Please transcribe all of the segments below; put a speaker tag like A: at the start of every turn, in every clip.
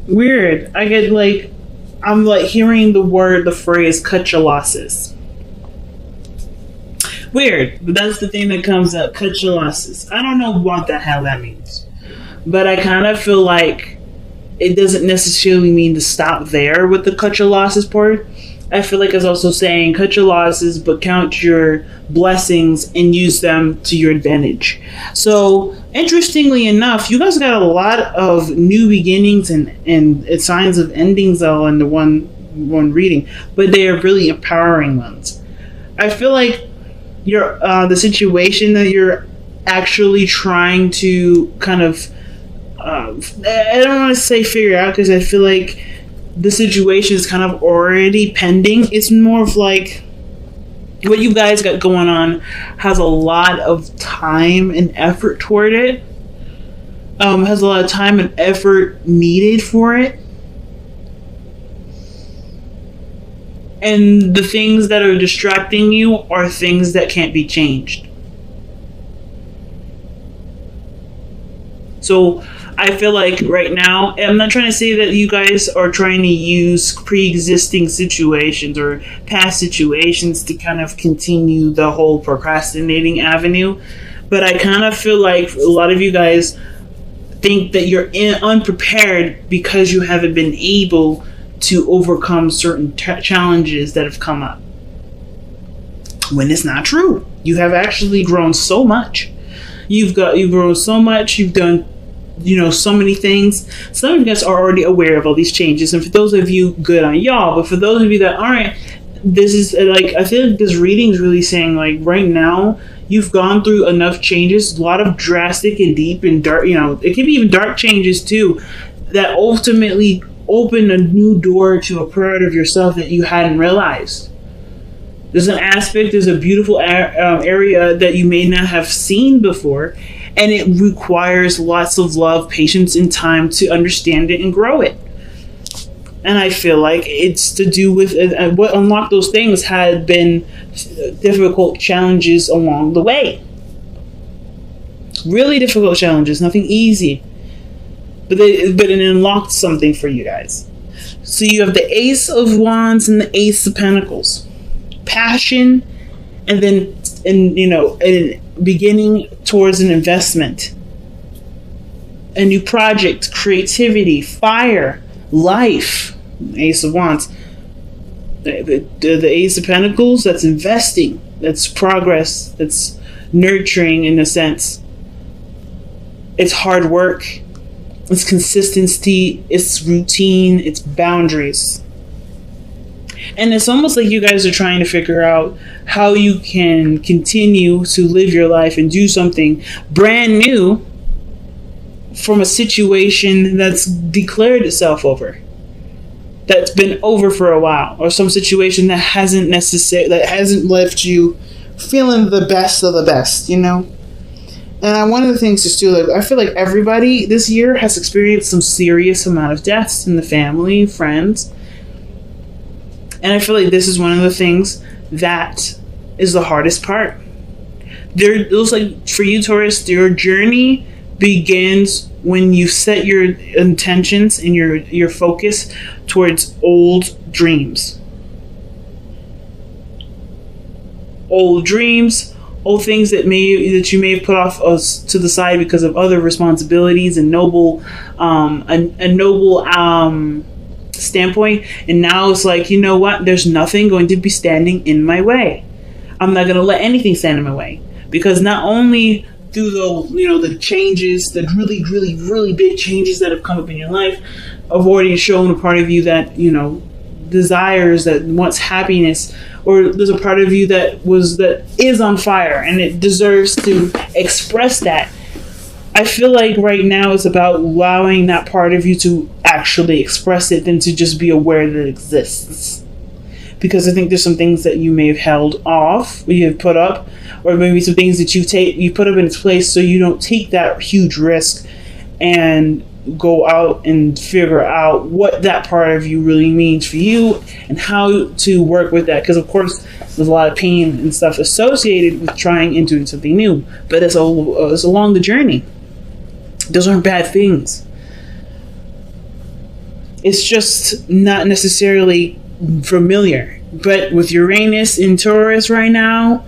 A: Weird. I get like, I'm like hearing the phrase cut your losses. Weird, but that's the thing that comes up. Cut your losses. I don't know what the hell that means, but I kind of feel like it doesn't necessarily mean to stop there with the cut your losses part. I feel like it's also saying cut your losses, but count your blessings and use them to your advantage. So, interestingly enough, you guys got a lot of new beginnings and signs of endings all in the one reading, but they are really empowering ones. I feel like your the situation that you're actually trying to kind of I don't want to say figure out, because I feel like the situation is kind of already pending. It's more of like what you guys got going on has a lot of time and effort toward it. Has a lot of time and effort needed for it. And the things that are distracting you are things that can't be changed. So I feel like right now, I'm not trying to say that you guys are trying to use pre-existing situations or past situations to kind of continue the whole procrastinating avenue, but I kind of feel like a lot of you guys think that you're unprepared because you haven't been able to overcome certain challenges that have come up. When it's not true. You have actually grown so much. You've grown so much. You've done, so many things. Some of you guys are already aware of all these changes, and for those of you, good on y'all. But for those of you that aren't, this is like, I feel like this reading is really saying, like, right now you've gone through enough changes, a lot of drastic and deep and dark. It can be even dark changes too, that ultimately open a new door to a part of yourself that you hadn't realized. There's a beautiful area that you may not have seen before, and it requires lots of love, patience, and time to understand it and grow it. And I feel like it's to do with what unlocked those things had been difficult challenges along the way. Really difficult challenges, nothing easy. But it unlocked something for you guys. So you have the Ace of Wands and the Ace of Pentacles. Passion, and then beginning towards an investment, a new project, creativity, fire, life. Ace of Wands. The Ace of Pentacles, that's investing, that's progress, that's nurturing in a sense. It's hard work, it's consistency, it's routine, it's boundaries. And it's almost like you guys are trying to figure out how you can continue to live your life and do something brand new from a situation that's declared itself over, that's been over for a while, or some situation that hasn't left you feeling the best of the best, And one of the things is too, like, I feel like everybody this year has experienced some serious amount of deaths in the family, friends. And I feel like this is one of the things that is the hardest part. It looks like for you, Taurus, your journey begins when you set your intentions and your focus towards old dreams. Old dreams, old things that you may have put off to the side because of other responsibilities and noble standpoint, and now it's like, you know what, there's nothing going to be standing in my way. I'm not going to let anything stand in my way, because not only through the changes, the really, really, really big changes that have come up in your life, have already shown a part of you that desires, that wants happiness, or there's a part of you that is on fire and it deserves to express that. I feel like right now it's about allowing that part of you to actually express it than to just be aware that it exists. Because I think there's some things that you may have held off, you have put up, or maybe some things that you put up in its place so you don't take that huge risk and go out and figure out what that part of you really means for you and how to work with that. Because of course there's a lot of pain and stuff associated with trying and doing something new, but it's along the journey. Those aren't bad things. It's just not necessarily familiar. But with Uranus in Taurus right now,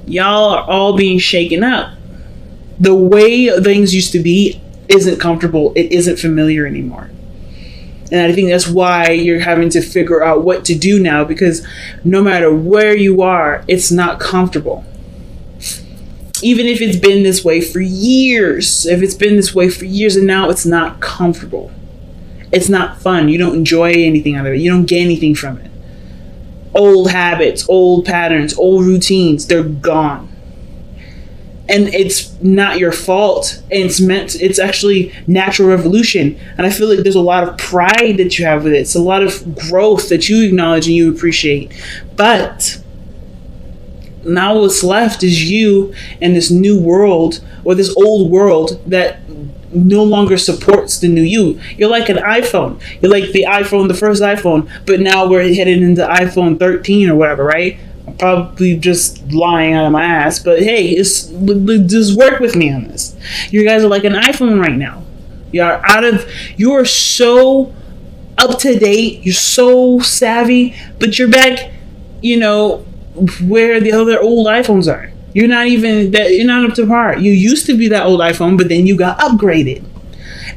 A: y'all are all being shaken up. The way things used to be isn't comfortable. It isn't familiar anymore. And I think that's why you're having to figure out what to do now, because no matter where you are, it's not comfortable. Even if it's been this way for years, and now it's not comfortable. It's not fun. You don't enjoy anything out of it. You don't get anything from it. Old habits, old patterns, old routines, they're gone. And it's not your fault. And it's actually natural evolution. And I feel like there's a lot of pride that you have with it. It's a lot of growth that you acknowledge and you appreciate. But now what's left is you and this new world, or this old world that no longer supports the new you. You're like an iPhone. You're like the first iPhone, but now we're headed into iPhone 13 or whatever, right? I'm probably just lying out of my ass, but hey, just work with me on this. You guys are like an iPhone right now. You are so up to date. You're so savvy, but you're back, where the other old iPhones are. You're not up to par. You used to be that old iPhone, but then you got upgraded.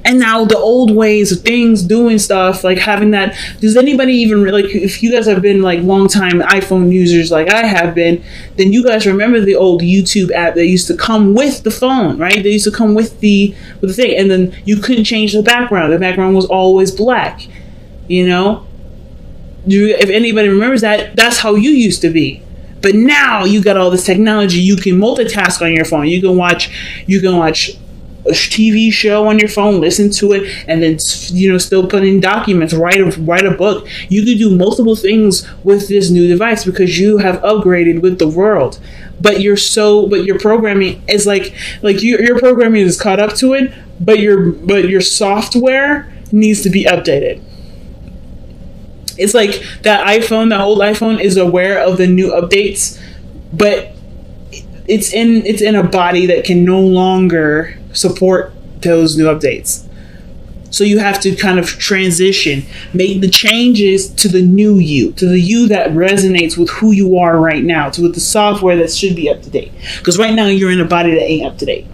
A: And now the old ways of things, doing stuff, like having that. Does anybody even, like, if you guys have been like long time iPhone users like I have been, then you guys remember the old YouTube app that used to come with the phone, right? They used to come with the thing, and then you couldn't change the background. The background was always black. If anybody remembers that, that's how you used to be. But now you got all this technology. You can multitask on your phone. You can watch a TV show on your phone, listen to it, and then still put in documents, write a book. You can do multiple things with this new device because you have upgraded with the world. But your programming is like your programming is caught up to it, but your software needs to be updated. It's like that old iPhone is aware of the new updates, but it's in a body that can no longer support those new updates. So you have to kind of transition, make the changes to the new you, to the you that resonates with who you are right now, with the software that should be up to date. Because right now you're in a body that ain't up to date.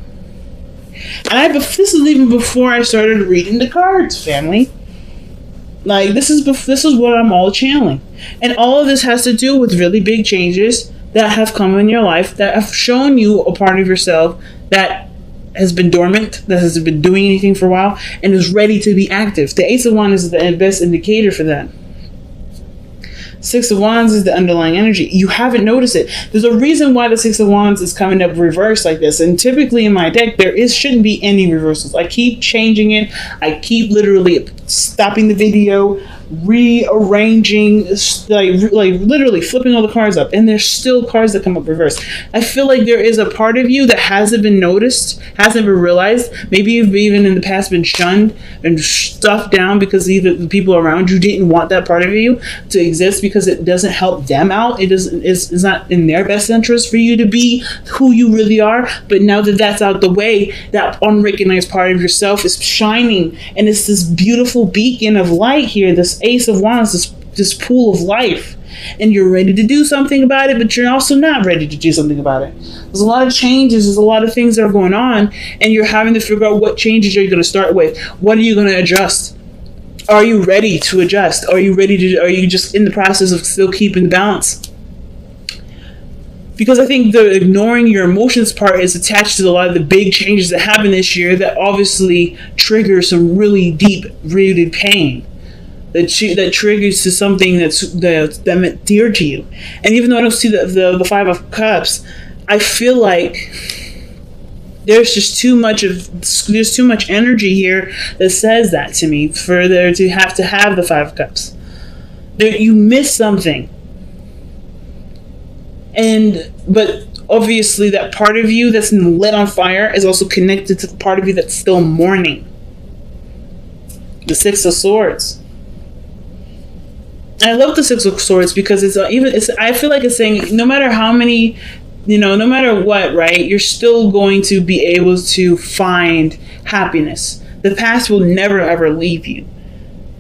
A: And this is even before I started reading the cards, family. Like, this is what I'm all channeling. And all of this has to do with really big changes that have come in your life, that have shown you a part of yourself that has been dormant, that hasn't been doing anything for a while, and is ready to be active. The Ace of Wands is the best indicator for that. Six of Wands is the underlying energy. You haven't noticed it. There's a reason why the Six of Wands is coming up reversed like this. And typically in my deck, shouldn't be any reversals. I keep changing it. I keep literally stopping the video, rearranging, like literally flipping all the cards up, and there's still cards that come up reversed. I feel like there is a part of you that hasn't been noticed, hasn't been realized. Maybe you've even in the past been shunned and stuffed down because either the people around you didn't want that part of you to exist because it doesn't help them out. It's not in their best interest for you to be who you really are. But now that that's out the way, that unrecognized part of yourself is shining, and it's this beautiful beacon of light here, this Ace of Wands, this pool of life, and you're ready to do something about it, but you're also not ready to do something about it. There's a lot of changes, there's a lot of things that are going on, and you're having to figure out what changes you're going to start with. What are you going to adjust? Are you ready to adjust? Are you just in the process of still keeping the balance? Because I think the ignoring your emotions part is attached to a lot of the big changes that happen this year that obviously trigger some really deep-rooted pain. That triggers to something that meant dear to you. And even though I don't see the Five of Cups, I feel like there's too much energy here that says that to me for there to have the Five of Cups. You miss something. But obviously that part of you that's lit on fire is also connected to the part of you that's still mourning. The Six of Swords. I love the Six of Swords because I feel like it's saying no matter how many, no matter what, right, you're still going to be able to find happiness. The past will never ever leave you.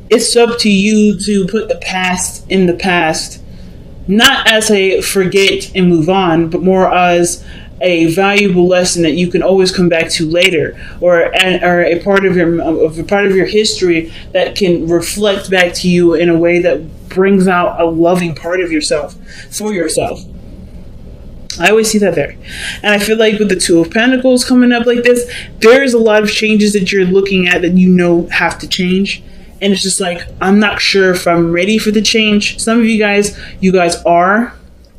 A: It's up to you to put the past in the past, not as a forget and move on, but more as a valuable lesson that you can always come back to later, or a part of your history that can reflect back to you in a way that brings out a loving part of yourself for yourself. I always see that there. And I feel like with the Two of Pentacles coming up like this, there's a lot of changes that you're looking at that you know have to change. And it's just like, I'm not sure if I'm ready for the change. Some of you guys are.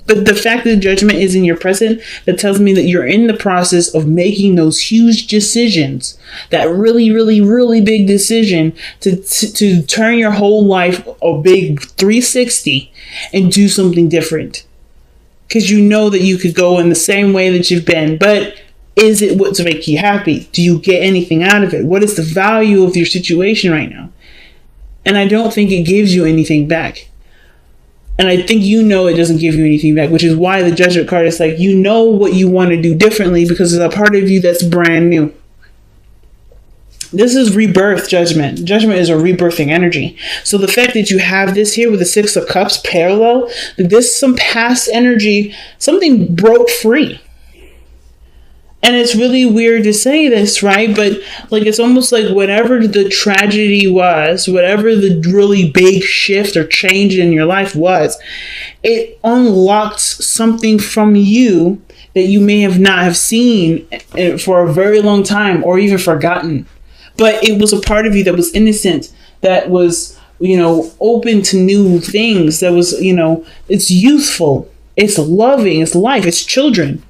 A: But the fact that the Judgment is in your present, that tells me that you're in the process of making those huge decisions. That really, really, really big decision to turn your whole life a big 360 and do something different. Because you know that you could go in the same way that you've been. But is it what's making you happy? Do you get anything out of it? What is the value of your situation right now? And I don't think it gives you anything back. And I think you know it doesn't give you anything back, which is why the Judgment card is like, you know what you want to do differently because there's a part of you that's brand new. This is rebirth, Judgment. Judgment is a rebirthing energy. So the fact that you have this here with the Six of Cups parallel, that this some past energy, something broke free. And it's really weird to say this, right? But like, it's almost like whatever the tragedy was, whatever the really big shift or change in your life was, it unlocked something from you that you may have not have seen for a very long time or even forgotten. But it was a part of you that was innocent, that was, open to new things, that was, it's youthful, it's loving, it's life, it's children.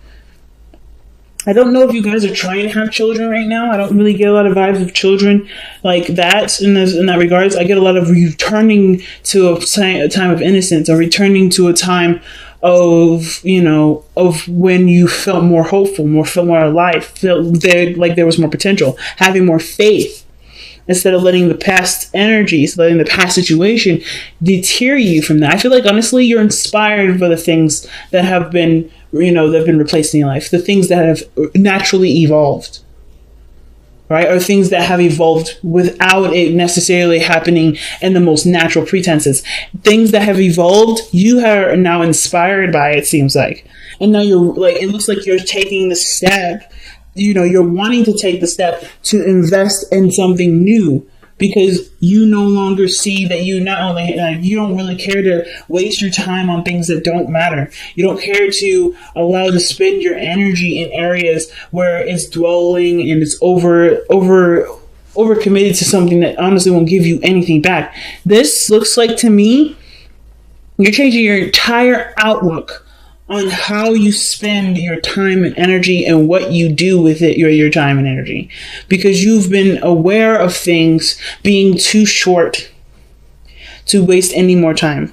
A: I don't know if you guys are trying to have children right now. I don't really get a lot of vibes of children like that in that regards. I get a lot of returning to a time of innocence, or returning to a time of, of when you felt more hopeful, felt more alive, felt like there was more potential, having more faith, instead of letting the past energies, letting the past situation deter you from that. I feel like, honestly, you're inspired by the things that have been, that have been replaced in your life, the things that have naturally evolved, right? Or things that have evolved without it necessarily happening in the most natural pretenses. Things that have evolved, you are now inspired by, it seems like. And now you're like, it looks like you're taking the step, you're wanting to take the step to invest in something new, because you no longer see that you not only, you don't really care to waste your time on things that don't matter. You don't care to allow to spend your energy in areas where it's dwelling and it's over committed to something that honestly won't give you anything back. This looks like, to me, you're changing your entire outlook on how you spend your time and energy and what you do with it, your time and energy, because you've been aware of things being too short to waste any more time.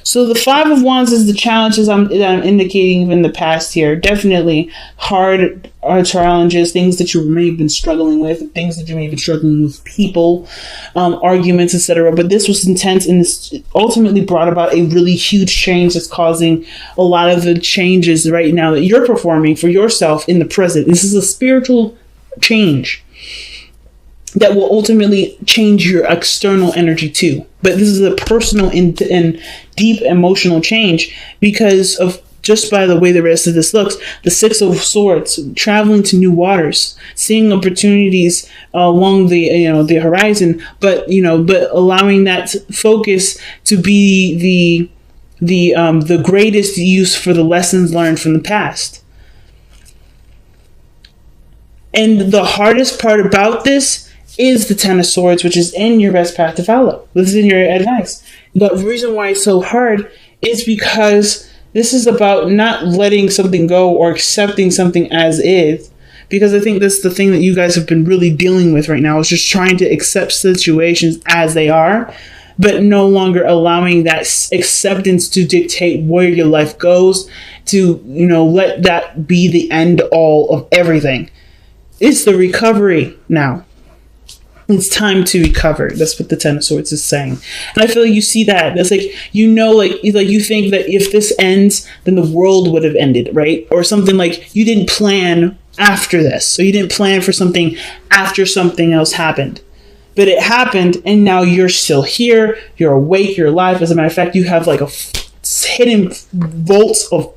A: So the Five of Wands is the challenges that I'm indicating in the past here. Definitely hard challenges, things that you may have been struggling with, things that you may have been struggling with, people, arguments, etc. But this was intense, and this ultimately brought about a really huge change that's causing a lot of the changes right now that you're performing for yourself in the present. This is a spiritual change that will ultimately change your external energy too. But this is a personal and deep emotional change because of, just by the way the rest of this looks, the Six of Swords, traveling to new waters, seeing opportunities along the horizon, but allowing that focus to be the greatest use for the lessons learned from the past. And the hardest part about this is the Ten of Swords, which is in your best path to follow. This is in your advice. The reason why it's so hard is because this is about not letting something go or accepting something as is. Because I think that's the thing that you guys have been really dealing with right now, is just trying to accept situations as they are, but no longer allowing that acceptance to dictate where your life goes, to, let that be the end all of everything. It's the recovery now. It's time to recover. That's what the Ten of Swords is saying. And I feel like you see that. That's like, you think that if this ends, then the world would have ended, right? Or something like you didn't plan after this. So you didn't plan for something after something else happened. but it happened, and now you're still here. You're awake. You're alive. As a matter of fact, you have like a hidden vault of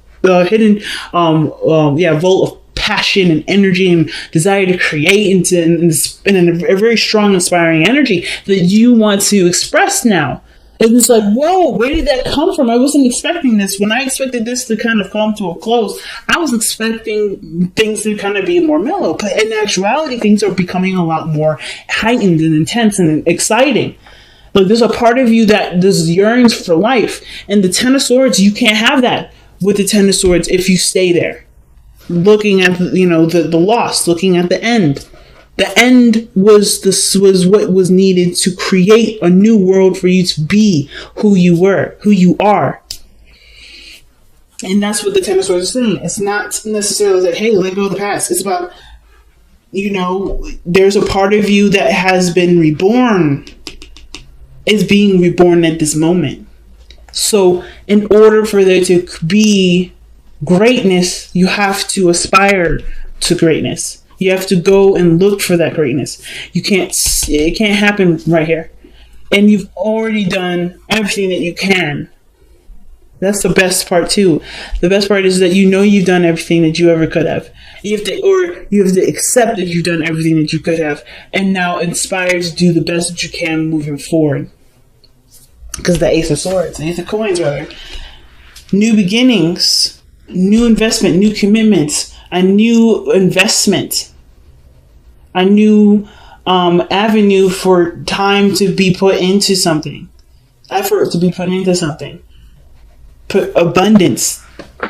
A: vault of passion and energy and desire to create in a very strong, inspiring energy that you want to express now. It was like, whoa, where did that come from? I wasn't expecting this. When I expected this to kind of come to a close, I was expecting things to kind of be more mellow. But in actuality, things are becoming a lot more heightened and intense and exciting. Like, there's a part of you that just yearns for life. And the Ten of Swords, you can't have that with the Ten of Swords if you stay there. Looking at, the loss, looking at the end. The end was what was needed to create a new world for you to be who you were, who you are. And that's what the Ten of Swords is saying. It's not necessarily that, hey, let go of the past. It's about, there's a part of you that has been reborn, is being reborn at this moment. So in order for there to be greatness, you have to aspire to greatness. You have to go and look for that greatness. It can't happen right here. And you've already done everything that you can. That's the best part too. The best part is that you've done everything that you ever could have. You have to accept that you've done everything that you could have, and now inspire to do the best that you can moving forward. Because the Ace of Swords, Ace of Coins rather. New beginnings, new investment, new commitments, a new investment, a new avenue for time to be put into something, effort to be put into something, put abundance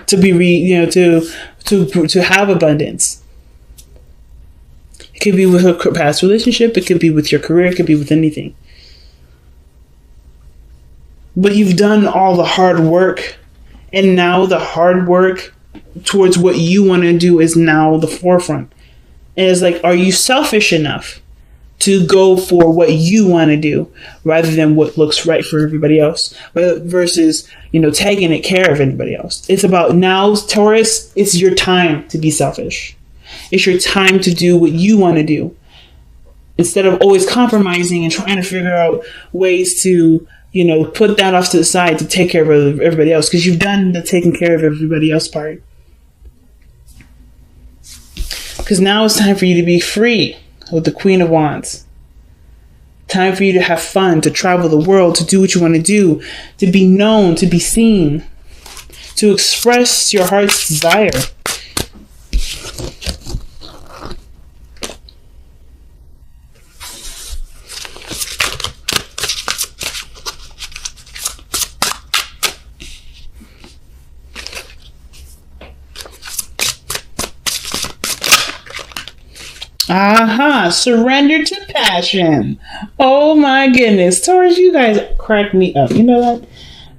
A: to be to have abundance. It could be with a past relationship. It could be with your career. It could be with anything. But you've done all the hard work, and now the hard work towards what you want to do is now the forefront. And it's like, are you selfish enough to go for what you want to do rather than what looks right for everybody else, versus, taking care of anybody else? It's about now, Taurus, it's your time to be selfish. It's your time to do what you want to do, instead of always compromising and trying to figure out ways to, put that off to the side to take care of everybody else, because you've done the taking care of everybody else part. Because now it's time for you to be free with the Queen of Wands. Time for you to have fun, to travel the world, to do what you want to do, to be known, to be seen, to express your heart's desire. Surrender to passion. Oh my goodness. Taurus, you guys crack me up. You know that?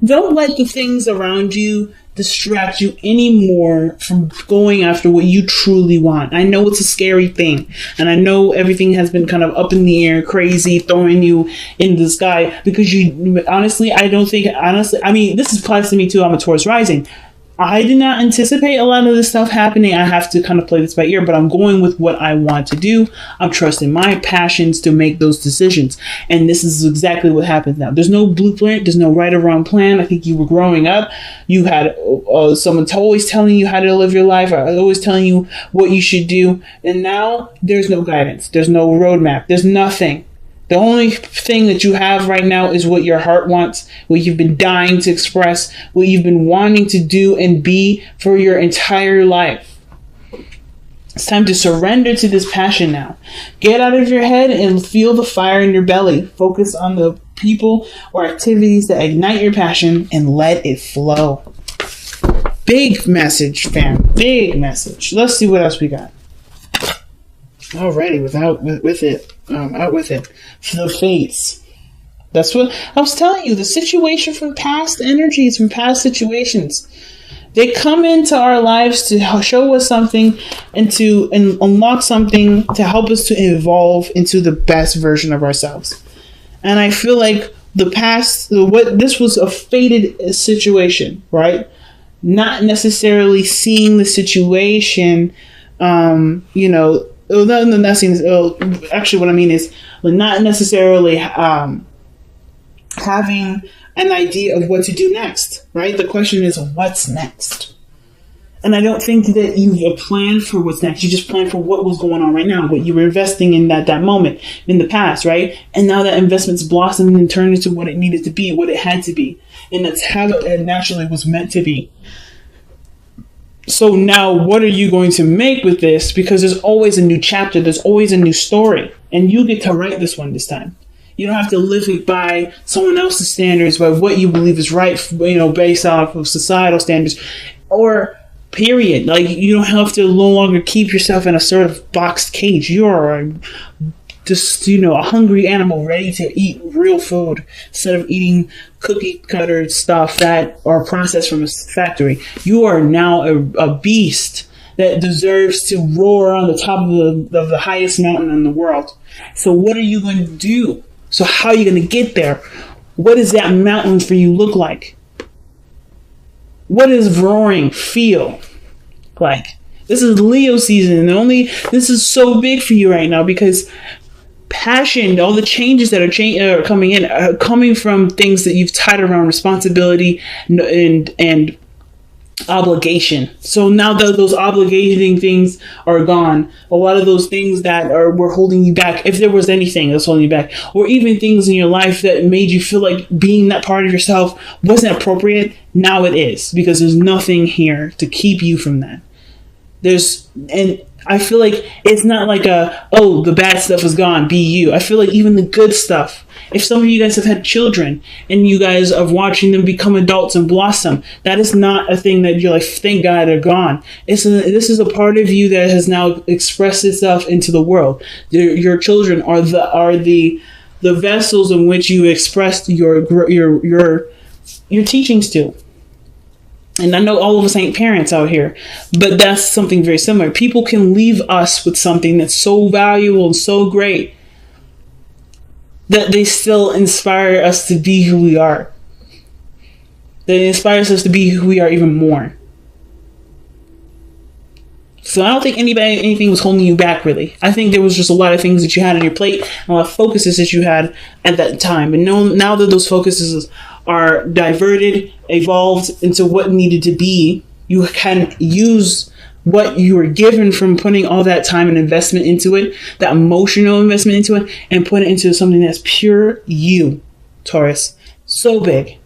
A: Don't let the things around you distract you anymore from going after what you truly want. I know it's a scary thing, and I know everything has been kind of up in the air, crazy, throwing you in the sky, because this applies to me too. I'm a Taurus rising. I did not anticipate a lot of this stuff happening. I have to kind of play this by ear, but I'm going with what I want to do. I'm trusting my passions to make those decisions. And this is exactly what happens now. There's no blueprint. There's no right or wrong plan. I think you were growing up. You had someone always telling you how to live your life, or always telling you what you should do. And now there's no guidance. There's no roadmap. There's nothing. The only thing that you have right now is what your heart wants, what you've been dying to express, what you've been wanting to do and be for your entire life. It's time to surrender to this passion now. Get out of your head and feel the fire in your belly. Focus on the people or activities that ignite your passion and let it flow. Big message, fam. Big message. Let's see what else we got. Alrighty, out with it. For the fates. That's what I was telling you. The situation from past energies, from past situations, they come into our lives to show us something and to unlock something to help us to evolve into the best version of ourselves. And I feel like this was a fated situation, right? Not necessarily seeing the situation, actually what I mean is but not necessarily having an idea of what to do next, right? The question is, what's next? And I don't think that you've planned for what's next. You just planned for what was going on right now, what you were investing in that moment in the past, right? And now that investment's blossomed and turned into what it needed to be, what it had to be. And that's how it naturally was meant to be. So now what are you going to make with this? Because there's always a new chapter. There's always a new story. And you get to write this one this time. You don't have to live it by someone else's standards, by what you believe is right, based off of societal standards, or period. Like, you don't have to no longer keep yourself in a sort of boxed cage. You are just, a hungry animal ready to eat real food instead of eating cookie cutter stuff that are processed from a factory. You are now a beast that deserves to roar on the top of the highest mountain in the world. So what are you going to do? So how are you going to get there? What does that mountain for you look like? What does roaring feel like? This is Leo season, and this is so big for you right now because passion, all the changes that are coming in, are coming from things that you've tied around responsibility and obligation. So now that those obligating things are gone, a lot of those things that were holding you back, if there was anything that's holding you back, or even things in your life that made you feel like being that part of yourself wasn't appropriate, now it is, because there's nothing here to keep you from that. And I feel like it's not like the bad stuff is gone, be you. I feel like even the good stuff, if some of you guys have had children and you guys are watching them become adults and blossom, that is not a thing that you're like, thank God they're gone. This is a part of you that has now expressed itself into the world. Your children are the vessels in which you expressed your teachings to. And I know all of us ain't parents out here, but that's something very similar. People can leave us with something that's so valuable and so great that they still inspire us to be who we are. That inspires us to be who we are even more. So I don't think anything was holding you back, really. I think there was just a lot of things that you had on your plate, and a lot of focuses that you had at that time. And now that those focuses are diverted, evolved into what needed to be, you can use what you were given from putting all that time and investment into it, that emotional investment into it, and put it into something that's pure you, Taurus. So big.